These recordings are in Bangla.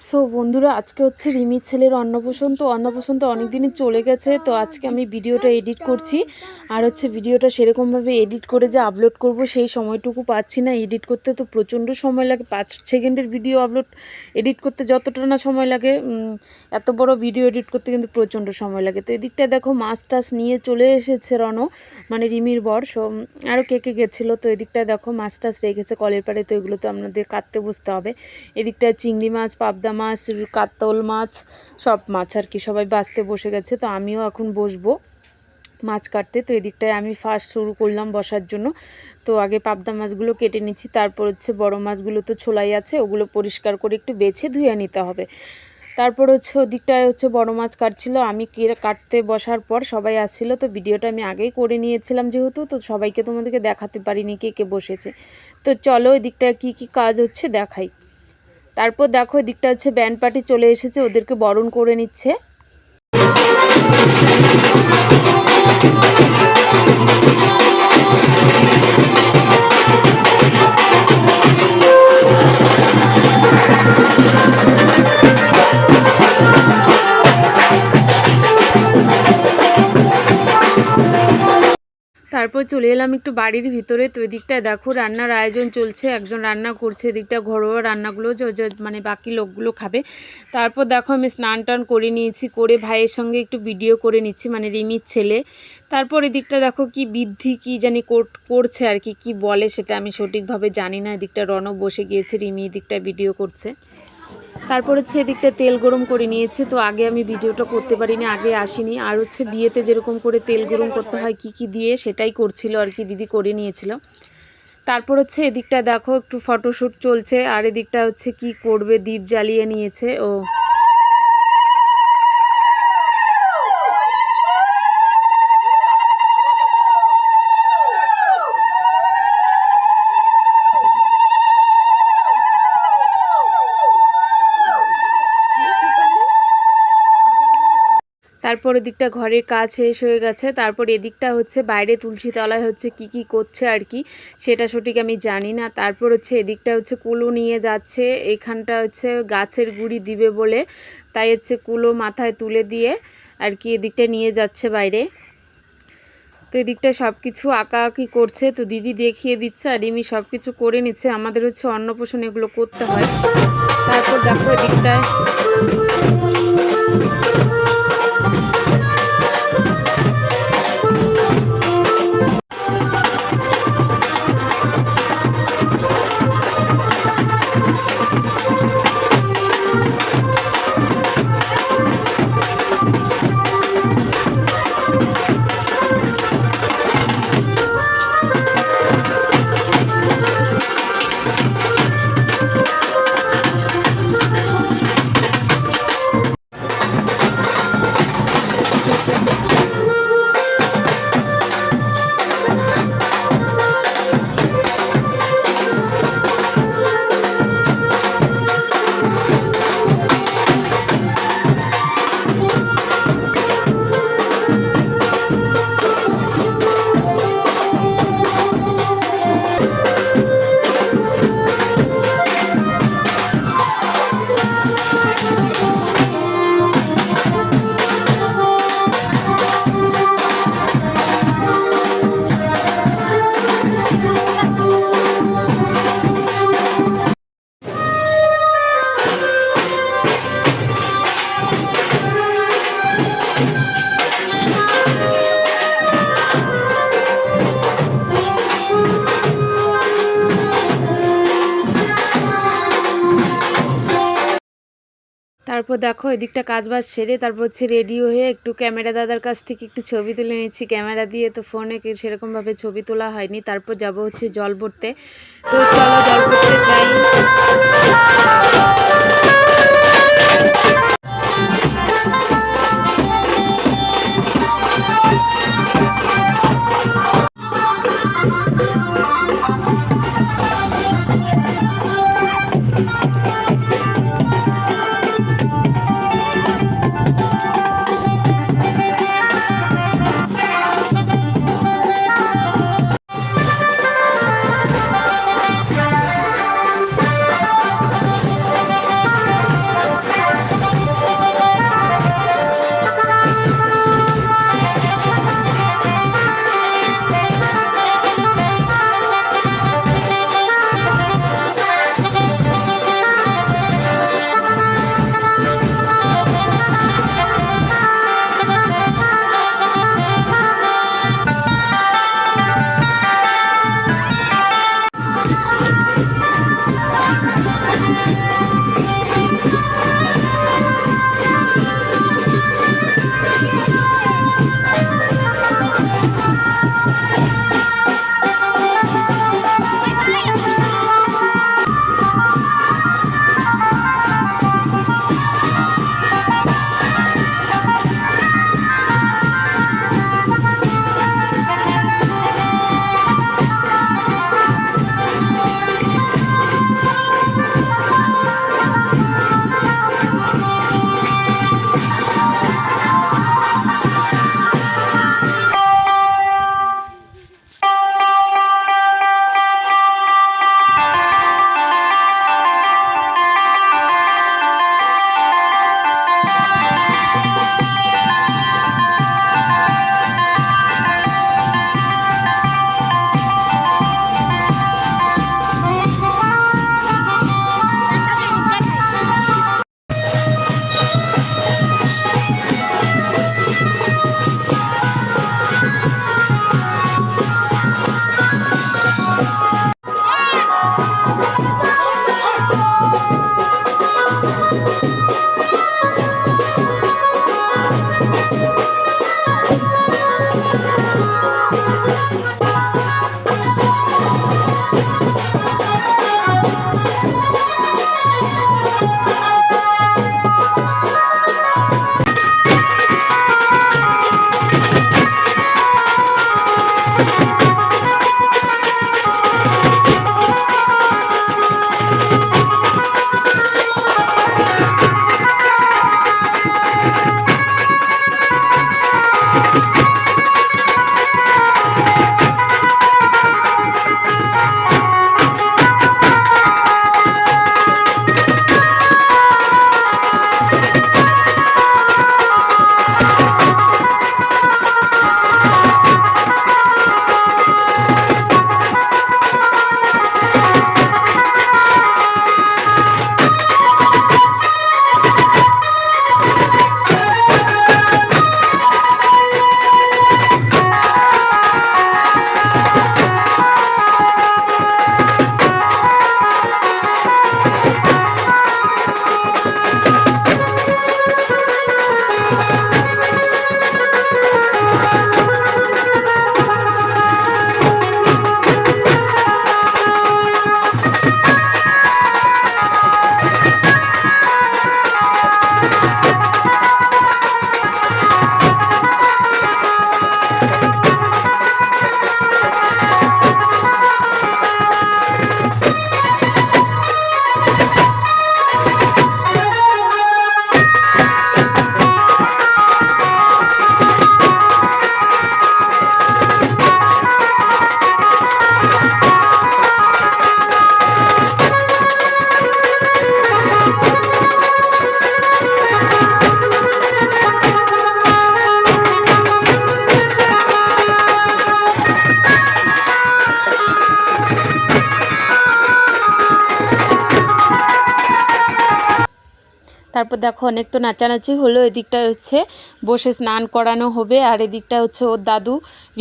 সো বন্ধুরা, আজকে হচ্ছে রিমির ছেলের অন্নপ্রাশন। তো অন্নপ্রাশন তো অনেক দিনই চলে গেছে। তো আজকে আমি ভিডিওটা এডিট করছি, আর হচ্ছে ভিডিওটা সেরকমভাবে এডিট করে যে আপলোড করব সেই সময়টুকু পাচ্ছি না। এডিট করতে তো প্রচণ্ড সময় লাগে, 5 সেকেন্ডের ভিডিও এডিট করতে যতটা না সময় লাগে, এত বড় ভিডিও এডিট করতে কিন্তু প্রচণ্ড সময় লাগে। তো এদিকটা দেখো মাছ টাছ নিয়ে চলে এসেছে রনো, মানে রিমির বর। আরও কে কে গেছিলো। তো এদিকটা দেখো মাছ টাছ রেখেছে কলের পাড়ে, তো এগুলো তো আপনাদের কাটতে বসতে হবে। এদিকটা চিংড়ি মাছ, পাবদা মাছ, কাতল মাছ, সব মাছ আর কি সবাই বাছতে বসে গেছে। তো আমিও এখন বসবো মাছ কাটতে। তো এদিকটায় আমি ফার্স্ট শুরু করলাম বসার জন্য। তো আগে পাবদা মাছগুলো কেটে নিচ্ছি, তারপর হচ্ছে বড় মাছগুলো তো ছোলাই আছে, ওগুলো পরিষ্কার করে একটু বেছে ধুয়ে নিতে হবে। তারপর হচ্ছে ওদিকটায় হচ্ছে বড় মাছ কাটছিল, আমি কাটতে বসার পর সবাই আসছিল। তো ভিডিওটা আমি আগেই করে নিয়েছিলাম যেহেতু, তো সবাইকে তোমাদেরকে দেখাতে পারিনি কে কে বসেছে। তো চলো এদিকটায় কী কী কাজ হচ্ছে দেখাই। তারপর দেখো এদিকটা হচ্ছে ব্যান্ড পার্টি চলে এসেছে, ওদেরকে বরণ করে নিচ্ছে। তারপর চলে এলাম একটু বাড়ির ভিতরে। তো এদিকটায় দেখো রান্নার আয়োজন চলছে, একজন রান্না করছে। এদিকটা ঘরোয়া রান্নাগুলো মানে বাকি লোকগুলো খাবে। তারপর দেখো আমি স্নান টান করে নিয়েছি, করে ভাইয়ের সঙ্গে একটু ভিডিও করে নিচ্ছি, মানে রিমির ছেলে। তারপর এদিকটা দেখো কি বৃদ্ধি কি জানি করছে আর কি বলে সেটা আমি সঠিকভাবে জানি না। এদিকটা রনক বসে গিয়েছে, রিমি এদিকটা ভিডিও করছে। তারপর হচ্ছে এদিকটা তেল গরম করে নিয়েছে। তো আগে আমি ভিডিওটা করতে পারিনি, আগে আসিনি। আর হচ্ছে বিয়েতে যেরকম করে তেল গরম করতে হয় কি দিয়ে সেটাই করছিল আর কি, দিদি করে নিয়েছিল। তারপর হচ্ছে এদিকটা দেখো একটু ফটোশ্যুট চলছে, আর এদিকটা হচ্ছে কি করবে, দীপ জ্বালিয়ে নিয়েছে ও। তারপর এদিকটা ঘরের কাজ শেষ হয়ে গেছে। তারপর এদিকটা হচ্ছে বাইরে তুলসী তলায় হচ্ছে কি করছে আর কি, সেটা সঠিক আমি জানি না। তারপর হচ্ছে এদিকটা হচ্ছে কুলো নিয়ে যাচ্ছে, এখানটা হচ্ছে গাছের গুঁড়ি দিবে বলে, তাই হচ্ছে কুলো মাথায় তুলে দিয়ে আর কি এদিকটা নিয়ে যাচ্ছে বাইরে। তো এদিকটা সব কিছু আঁকাআঁকি করছে, তো দিদি দেখিয়ে দিচ্ছে আর রিমি সব কিছু করে নিচ্ছে। আমাদের হচ্ছে অন্নপ্রাশন এগুলো করতে হয়। তারপর দেখো এদিকটায় তারপর দেখো এদিকটা কাজবাজ সেরে তারপর হচ্ছে রেডি হয়ে একটু ক্যামেরা দাদার কাছ থেকে একটু ছবি তুলে নিচ্ছি ক্যামেরা দিয়ে। তো ফোনে সেরকমভাবে ছবি তোলা হয়নি। তারপর যাব হচ্ছে জল ভরতে। তো চলো জল ভরতে যাই। তারপর দেখো অনেক তো নাচানাচি হলো, এদিকটায় হচ্ছে বসে স্নান করানো হবে, আর এদিকটা হচ্ছে ওর দাদু,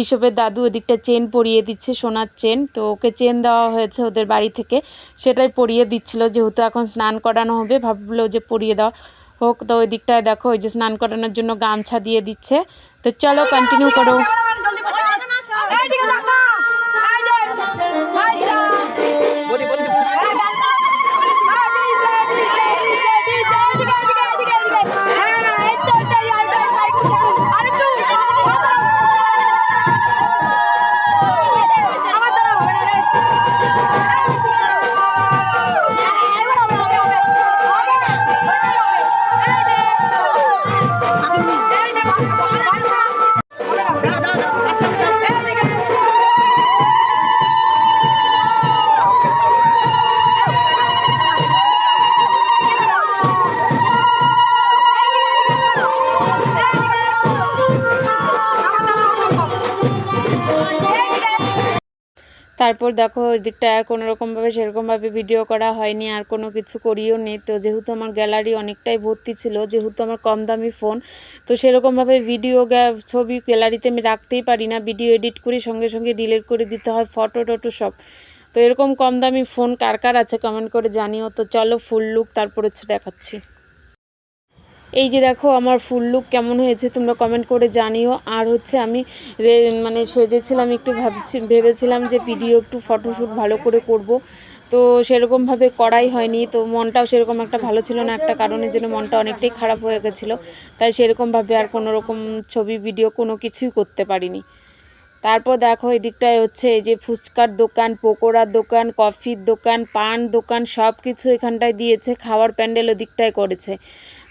ঋষভের দাদু এদিকটা চেন পরিয়ে দিচ্ছে, সোনার চেন। তো ওকে চেন দেওয়া হয়েছে ওদের বাড়ি থেকে, সেটাই পরিয়ে দিচ্ছিল, যেহেতু এখন স্নান করানো হবে ভাবলো যে পরিয়ে দেওয়া হোক। তো ওই দিকটায় দেখো ওই যে স্নান করানোর জন্য গামছা দিয়ে দিচ্ছে। তো চলো কন্টিনিউ করো। তারপর দেখো ওই দিকটা আর কোনো রকমভাবে সেরকমভাবে ভিডিও করা হয়নি, আর কোনো কিছু করিও নি। তো যেহেতু আমার গ্যালারি অনেকটাই ভর্তি ছিল, যেহেতু আমার কম দামি ফোন, তো সেরকমভাবে ভিডিও ছবি গ্যালারিতে আমি রাখতেই পারি না, ভিডিও এডিট করি সঙ্গে সঙ্গে ডিলিট করে দিতে হয়, ফটো টটো সব। তো এরকম কম দামি ফোন কার কার আছে কমেন্ট করে জানিও। তো চলো ফুল লুক তারপর হচ্ছে দেখাচ্ছি। এই যে দেখো আমার ফুল লুক কেমন হয়েছে তোমরা কমেন্ট করে জানিও। আর হচ্ছে আমি মানে সেজেছিলাম, একটু ভেবেছিলাম যে ভিডিও একটু ফটোশ্যুট ভালো করে করব, তো সেরকমভাবে করাই হয়নি। তো মনটাও সেরকম একটা ভালো ছিল না, একটা কারণের জন্য মনটা অনেকটাই খারাপ হয়ে গেছিলো, তাই সেরকমভাবে আর কোনো রকম ছবি ভিডিও কোনো কিছুই করতে পারিনি। তারপর দেখো এদিকটায় হচ্ছে এই যে ফুচকার দোকান, পকোড়ার দোকান, কফির দোকান, পান দোকান, সব কিছু এখানটায় দিয়েছে, খাওয়ার প্যান্ডেল ওদিকটায় করেছে।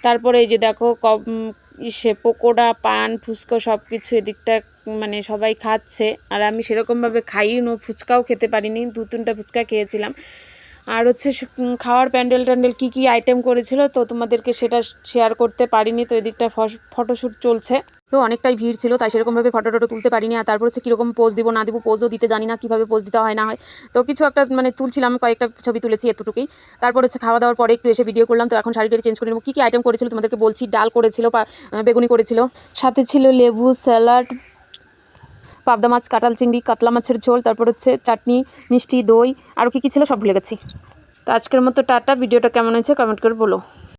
তারপরে এই যে দেখো পকোড়া, পান, ফুচকা সব কিছু এদিকটা মানে সবাই খাচ্ছে, আর আমি সেরকমভাবে খাইও নো, ফুচকাও খেতে পারিনি, 2-3টা ফুচকা খেয়েছিলাম। আর হচ্ছে খাওয়ার প্যান্ডেল ট্যান্ডেল কী কী আইটেম করেছিল তো তোমাদেরকে সেটা শেয়ার করতে পারিনি। তো এদিকটা ফটোশ্যুট চলছে, তো অনেকটাই ভিড় ছিল, তাই সেরকমভাবে ফটো টটো তুলতে পারিনি। আর তারপর হচ্ছে কীরকম পোজ দিব না দিব, পোজও দিতে জানি না, কীভাবে পোজ দিতে হয় না হয়, তো কিছু একটা মানে তুলছিলাম, কয়েকটা ছবি তুলেছি এতটুকুই। তারপর হচ্ছে খাওয়া দাওয়ার পরে একটু এসে ভিডিও করলাম। তো এখন শাড়িটা চেঞ্জ করে নেবো। কী কী আইটেম করেছিল তোমাদেরকে বলছি, ডাল করেছিল, বেগুনি করেছিল, সাথে ছিল লেবু, স্যালাড, পাবদা মাছ, কাঁঠাল চিংড়ি, কাতলা মাছের ঝোল, তারপর হচ্ছে চাটনি, মিষ্টি, দই, আরও কী কী ছিল সব ভুলে গেছি। তো আজকের মতো টাটা। ভিডিওটা কেমন হয়েছে কমেন্ট করে বলো।